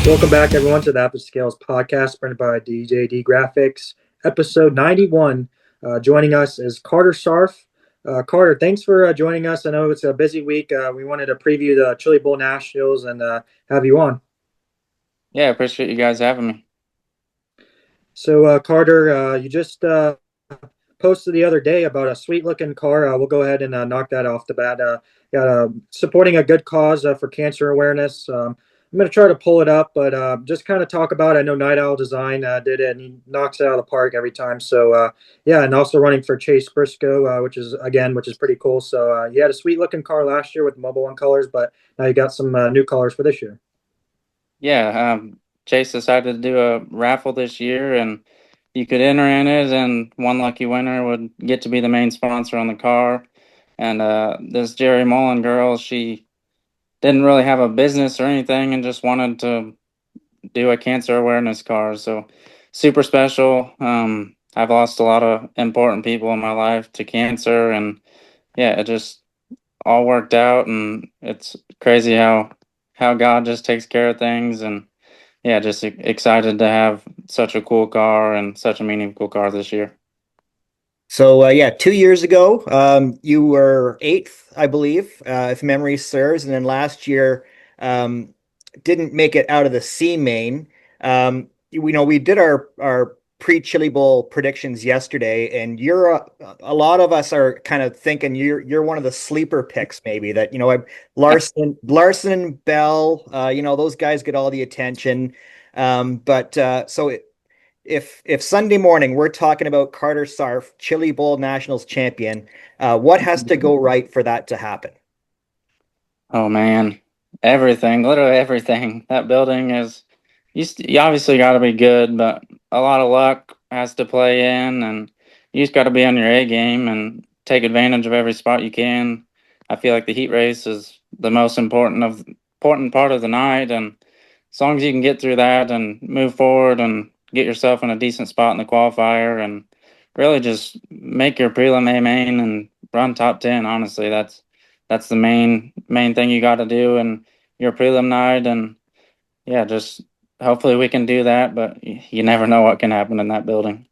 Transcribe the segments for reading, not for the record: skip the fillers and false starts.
Welcome back, everyone, to the Apple Scales podcast, presented by DJD Graphics, episode 91. Joining us is Carter Sarfff. Carter, thanks for joining us. I know it's a busy week. We wanted to preview the Chili Bowl Nationals and have you on. Yeah, I appreciate you guys having me. So, Carter, you just posted the other day about a sweet-looking car. We'll go ahead and knock that off the bat. Got supporting a good cause for cancer awareness. I'm going to try to pull it up, but just kind of talk about it. I know Night Owl Design did it, and he knocks it out of the park every time. So, yeah, and also running for Chase Briscoe, which is pretty cool. So, you had a sweet-looking car last year with Mobile One colors, but now you got some new colors for this year. Yeah, Chase decided to do a raffle this year, and you could enter in it, and one lucky winner would get to be the main sponsor on the car. And this Jerry Mullen girl, she didn't really have a business or anything, and just wanted to do a cancer awareness car. So super special. I've lost a lot of important people in my life to cancer, and yeah, it just all worked out, and it's crazy how God just takes care of things. And yeah, just excited to have such a cool car and such a meaningful car this year. So yeah, 2 years ago, you were eighth, I believe, if memory serves, and then last year um, didn't make it out of the C main. We did our pre-Chili Bowl predictions yesterday, and a lot of us are kind of thinking you're one of the sleeper picks, maybe that Larson, Bell, those guys get all the attention, but so. If Sunday morning we're talking about Carter Sarfff, Chili Bowl Nationals champion, what has to go right for that to happen? Oh man, everything, literally everything. That building is you obviously got to be good, but a lot of luck has to play in, and you just got to be on your A game and take advantage of every spot you can. I feel like the heat race is the most important part of the night, and as long as you can get through that and move forward and get yourself in a decent spot in the qualifier and really just make your prelim A main and run top 10, honestly, that's the main thing you got to do in your prelim night. And yeah, just hopefully we can do that, but you never know what can happen in that building.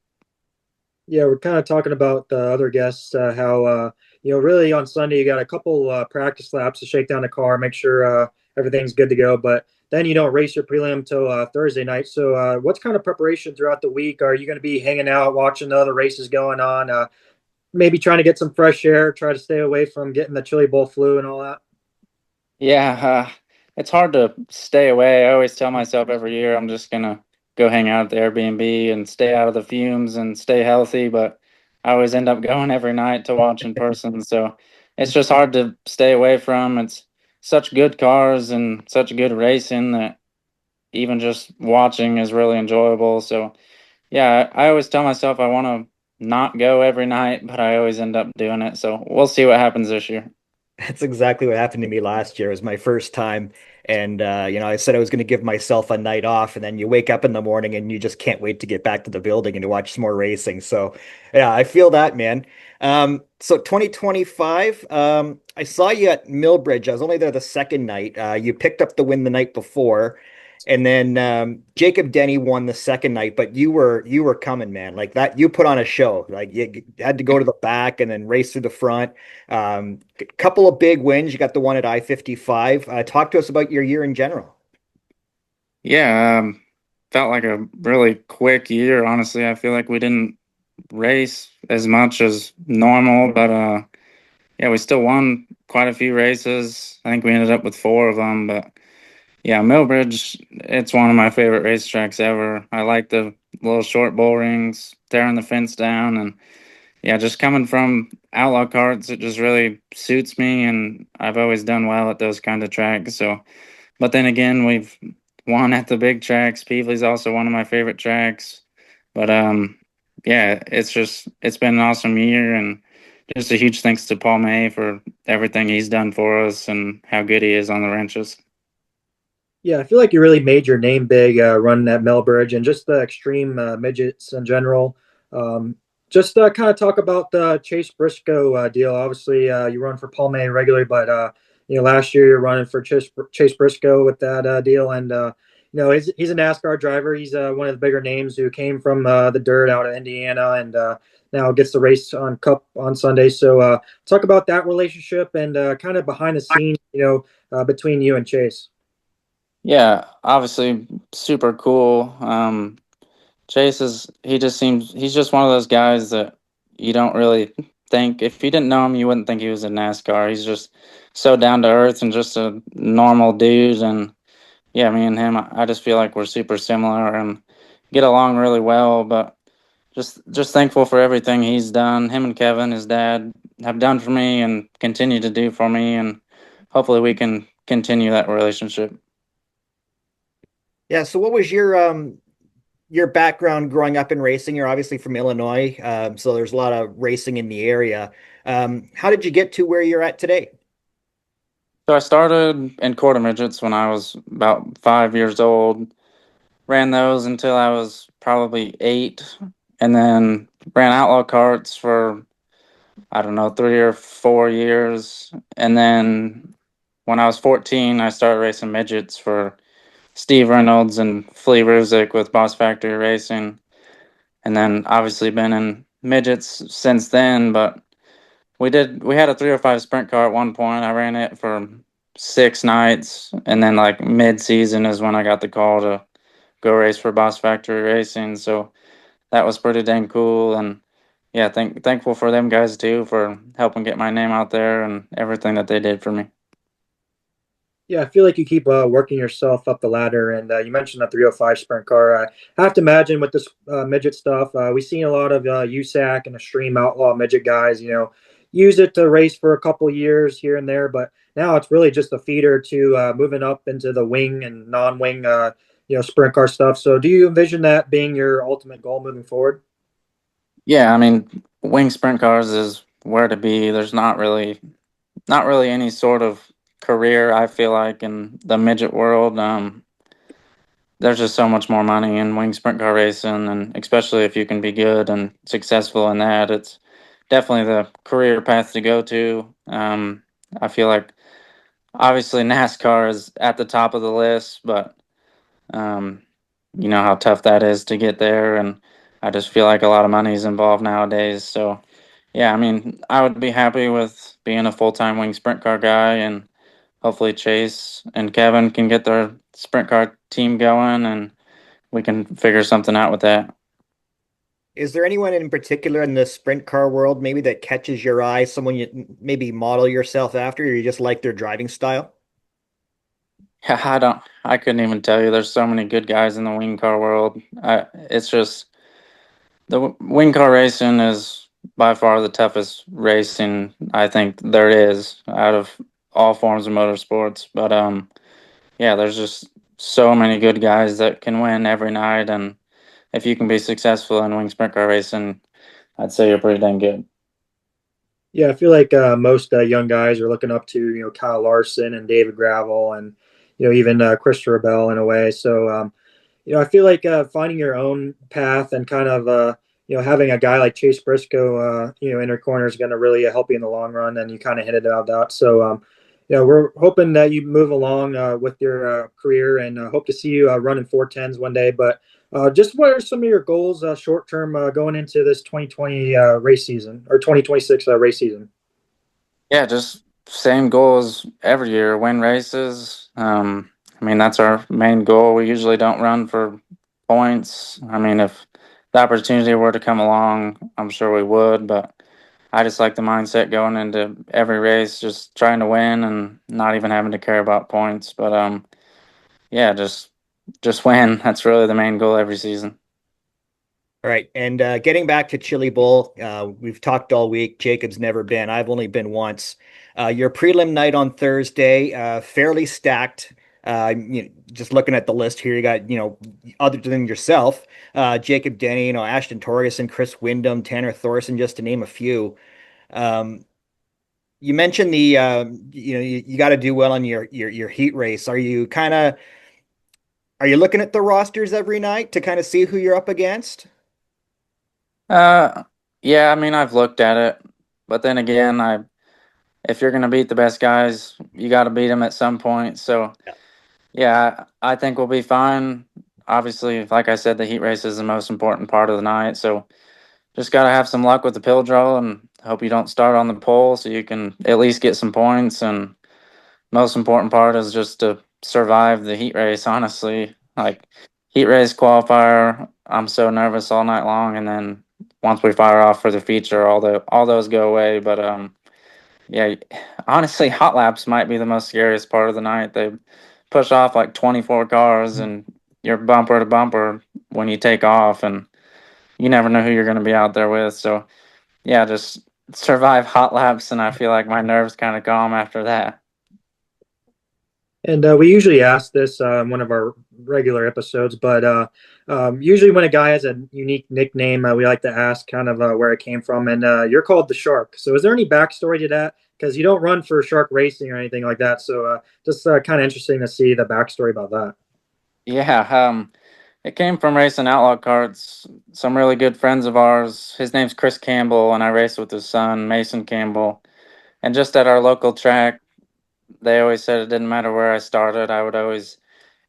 Yeah, we're kind of talking about the other guests, how really on Sunday you got a couple practice laps to shake down the car, make sure everything's good to go. But then you don't race your prelim till Thursday night. So, what's kind of preparation throughout the week? Are you going to be hanging out, watching the other races going on? Maybe trying to get some fresh air, try to stay away from getting the Chili Bowl flu and all that. Yeah, it's hard to stay away. I always tell myself every year I'm just gonna go hang out at the Airbnb and stay out of the fumes and stay healthy, but I always end up going every night to watch in person. So it's just hard to stay away from. It's such good cars and such good racing that even just watching is really enjoyable. So yeah, I always tell myself I want to not go every night, but I always end up doing it. So we'll see what happens this year. That's exactly what happened to me last year. It was my first time, and I said I was going to give myself a night off, and then you wake up in the morning and you just can't wait to get back to the building and to watch some more racing. So, yeah, I feel that, man. So 2025, I saw you at Millbridge. I was only there the second night. You picked up the win the night before, and then Jacob Denny won the second night. But you were coming, man. Like that, you put on a show. Like you had to go to the back and then race through the front. Couple of big wins. You got the one at I-55. Talk to us about your year in general. Yeah, felt like a really quick year, honestly. I feel like we didn't race as much as normal, but yeah, we still won quite a few races. I think we ended up with four of them, but yeah, Millbridge, it's one of my favorite racetracks ever. I like the little short bull rings, tearing the fence down, and yeah, just coming from outlaw carts, it just really suits me, and I've always done well at those kind of tracks. So, but then again, we've won at the big tracks. Peevely's also one of my favorite tracks. But yeah, it's been an awesome year, and just a huge thanks to Paul May for everything he's done for us and how good he is on the wrenches. Yeah, I feel like you really made your name big running at Melbridge and just the extreme midgets in general. Just kind of talk about the Chase Briscoe deal. Obviously, you run for Paul May regularly, but last year you're running for Chase Briscoe with that deal, and No, he's a NASCAR driver. He's one of the bigger names who came from the dirt out of Indiana and now gets the race on Cup on Sunday. So talk about that relationship and kind of behind the scenes, between you and Chase. Yeah, obviously super cool. Chase he's just one of those guys that you don't really think, if you didn't know him, you wouldn't think he was in NASCAR. He's just so down to earth and just a normal dude. And yeah, me and him, I just feel like we're super similar and get along really well. But just thankful for everything he's done. Him and Kevin, his dad, have done for me and continue to do for me. And hopefully we can continue that relationship. Yeah. So what was your background growing up in racing? You're obviously from Illinois, so there's a lot of racing in the area. How did you get to where you're at today? So I started in quarter midgets when I was about 5 years old. Ran those until I was probably 8, and then ran outlaw carts for, I don't know, 3 or 4 years. And then when I was 14, I started racing midgets for Steve Reynolds and Flea Ruzick with Boss Factory Racing. And then obviously been in midgets since then. But we had a 305 sprint car at one point. I ran it for 6 nights, and then like mid season is when I got the call to go race for Boss Factory Racing. So that was pretty dang cool. And yeah, thankful for them guys too for helping get my name out there and everything that they did for me. Yeah, I feel like you keep working yourself up the ladder, and you mentioned the 305 sprint car. I have to imagine with this midget stuff, we've seen a lot of USAC and Extreme Outlaw midget guys, use it to race for a couple years here and there, but now it's really just a feeder to moving up into the wing and non-wing, sprint car stuff. So, do you envision that being your ultimate goal moving forward? Yeah, I mean, wing sprint cars is where to be. There's not really any sort of career, I feel like, in the midget world. There's just so much more money in wing sprint car racing, and especially if you can be good and successful in that, it's definitely the career path to go to. I feel like obviously NASCAR is at the top of the list, but um, you know how tough that is to get there, and I just feel like a lot of money is involved nowadays. So yeah, I mean, I would be happy with being a full-time wing sprint car guy, and hopefully Chase and Kevin can get their sprint car team going, and we can figure something out with that. Is there anyone in particular in the sprint car world maybe that catches your eye, someone you maybe model yourself after, or you just like their driving style? Yeah, I couldn't even tell you. There's so many good guys in the wing car world. It's just wing car racing is by far the toughest racing I think there is out of all forms of motorsports. But yeah, there's just so many good guys that can win every night, and if you can be successful in wing sprint car racing, I'd say you're pretty dang good. Yeah, I feel like most young guys are looking up to Kyle Larson and David Gravel and even Christopher Bell in a way. So I feel like finding your own path and kind of having a guy like Chase Briscoe in your corner is going to really help you in the long run. And you kind of hinted about that. So we're hoping that you move along with your career and hope to see you running 410s one day. But just what are some of your goals short term going into this 2020 race season or 2026 race season? Yeah, just same goals every year, win races. I mean, that's our main goal. We usually don't run for points. I mean, if the opportunity were to come along, I'm sure we would, but I just like the mindset going into every race, just trying to win and not even having to care about points. But yeah, just win. That's really the main goal every season. All right, and getting back to Chili Bowl, we've talked all week. Jacob's never been. I've only been once. Your prelim night on Thursday, fairly stacked. Just looking at the list here, you got other than yourself, Jacob Denny, Ashton Torgerson, Chris Wyndham, Tanner Thorson, just to name a few. Um, you mentioned the you got to do well on your heat race. Are you looking at the rosters every night to kind of see who you're up against? Uh, yeah, I mean, I've looked at it, but then again, if you're gonna beat the best guys, you got to beat them at some point. So Yeah, I think we'll be fine. Obviously, like I said, the heat race is the most important part of the night, so just gotta have some luck with the pill draw and hope you don't start on the pole so you can at least get some points. And most important part is just to survive the heat race, honestly. Like heat race qualifier, I'm so nervous all night long, and then once we fire off for the feature, all those go away. But yeah, honestly, hot laps might be the most scariest part of the night. They push off like 24 cars and you're bumper to bumper when you take off, and you never know who you're going to be out there with. So yeah, just survive hot laps, and I feel like my nerves kind of calm after that. And we usually ask this in one of our regular episodes, but usually when a guy has a unique nickname, we like to ask kind of where it came from. And you're called the Shark. So is there any backstory to that? Because you don't run for Shark Racing or anything like that. So just kind of interesting to see the backstory about that. Yeah, it came from racing outlaw carts. Some really good friends of ours. His name's Chris Campbell, and I race with his son, Mason Campbell. And just at our local track, they always said it didn't matter where I started, I would always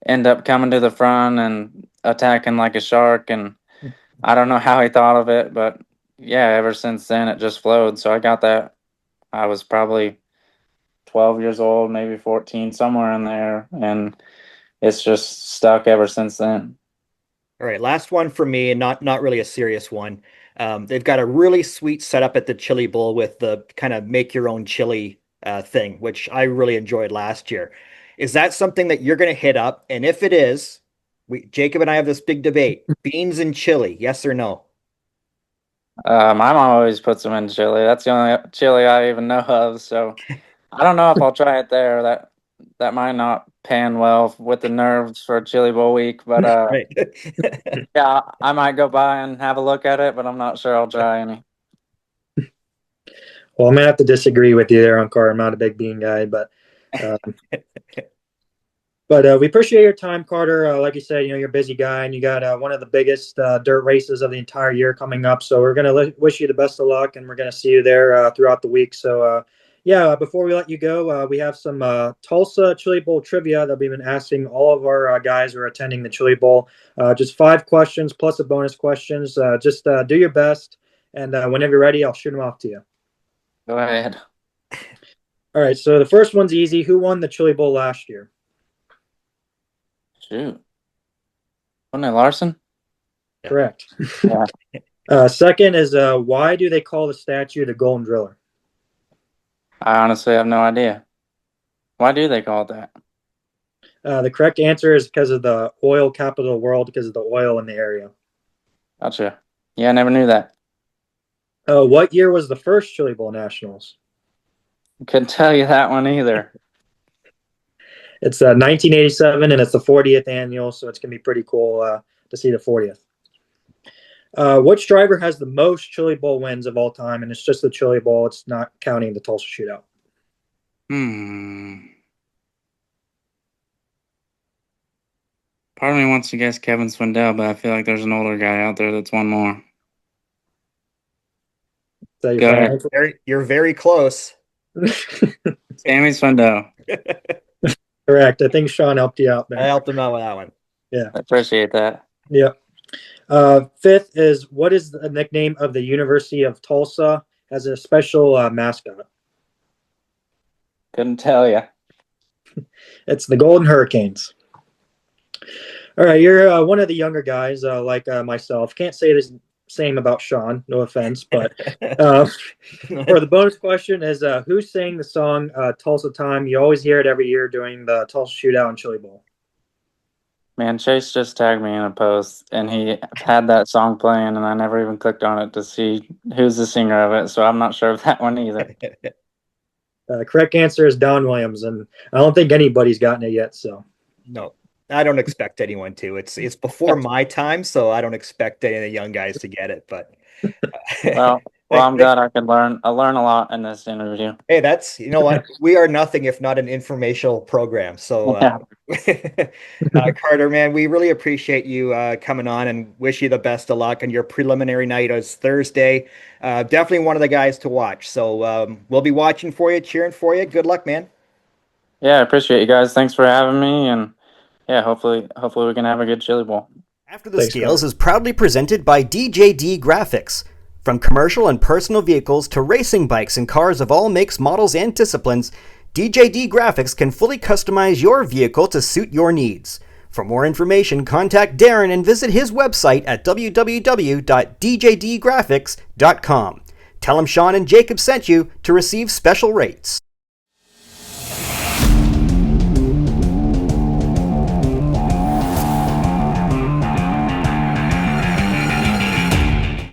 end up coming to the front and attacking like a shark. And I don't know how he thought of it, but yeah, ever since then it just flowed. So I got that. I was probably 12 years old, maybe 14, somewhere in there, and it's just stuck ever since then. All right, last one for me, and not really a serious one. They've got a really sweet setup at the Chili Bowl with the kind of make your own chili thing, which I really enjoyed last year. Is that something that you're going to hit up? And if it is, Jacob and I have this big debate: beans and chili, yes or no? My mom always puts them in chili. That's the only chili I even know of. So I don't know if I'll try it there. That might not pan well with the nerves for Chili Bowl week, but Right. yeah, I might go by and have a look at it, but I'm not sure I'll try any. Well, I'm gonna have to disagree with you there on Car. I'm not a big bean guy, um, but we appreciate your time, Carter. Like you said, you're a busy guy, and you got one of the biggest dirt races of the entire year coming up. So we're gonna wish you the best of luck, and we're gonna see you there throughout the week. So yeah, before we let you go, we have some Tulsa Chili Bowl trivia that we've been asking all of our guys who are attending the Chili Bowl. Just 5 questions plus a bonus questions. Just do your best, and whenever you're ready, I'll shoot them off to you. Go ahead. All right, so the first one's easy. Who won the Chili Bowl last year? Shoot. Wasn't it Larson? Correct. Yeah. Second is why do they call the statue the Golden Driller? I honestly have no idea. Why do they call it that? The correct answer is because of the oil capital of the world, because of the oil in the area. Gotcha. Yeah, I never knew that. What year was the first Chili Bowl Nationals? Couldn't tell you that one either. It's 1987, and it's the 40th annual, so it's going to be pretty cool to see the 40th. Which driver has the most Chili Bowl wins of all time? And it's just the Chili Bowl. It's not counting the Tulsa Shootout. Part of me wants to guess Kevin Swindell, but I feel like there's an older guy out there that's won more. So Go ahead. You're very close. Sammy Swindell. Correct. I think Shaun helped you out there. I helped him out with that one. Yeah. I appreciate that. Yeah. Fifth is what is the nickname of the University of Tulsa as a special mascot? Couldn't tell you. It's the Golden Hurricanes. All right, you're one of the younger guys like myself. Can't say the same about Shaun, no offense, but for the bonus question is who sang the song Tulsa Time? You always hear it every year during the Tulsa Shootout and Chili Bowl. Man, Chase just tagged me in a post, and he had that song playing, and I never even clicked on it to see who's the singer of it, so I'm not sure of that one either. Correct answer is Don Williams, and I don't think anybody's gotten it yet. So No, I don't expect anyone to. It's before my time, so I don't expect any of the young guys to get it. But Well, I'm glad I could learn. I learn a lot in this interview. hey, that's you know what we are nothing if not an informational program. So, Carter, man, we really appreciate you coming on and wish you the best of luck. And your preliminary night is Thursday. Definitely one of the guys to watch. So we'll be watching for you, cheering for you. Good luck, man. Yeah, I appreciate you guys. Thanks for having me, and yeah, hopefully we can have a good Chili Bowl. After the Thanks, Scales Connor. is proudly presented by DJD Graphics. From commercial and personal vehicles to racing bikes and cars of all makes, models, and disciplines, DJD Graphics can fully customize your vehicle to suit your needs. For more information, contact Darren and visit his website at www.djdgraphics.com. Tell him Shaun and Jacob sent you to receive special rates.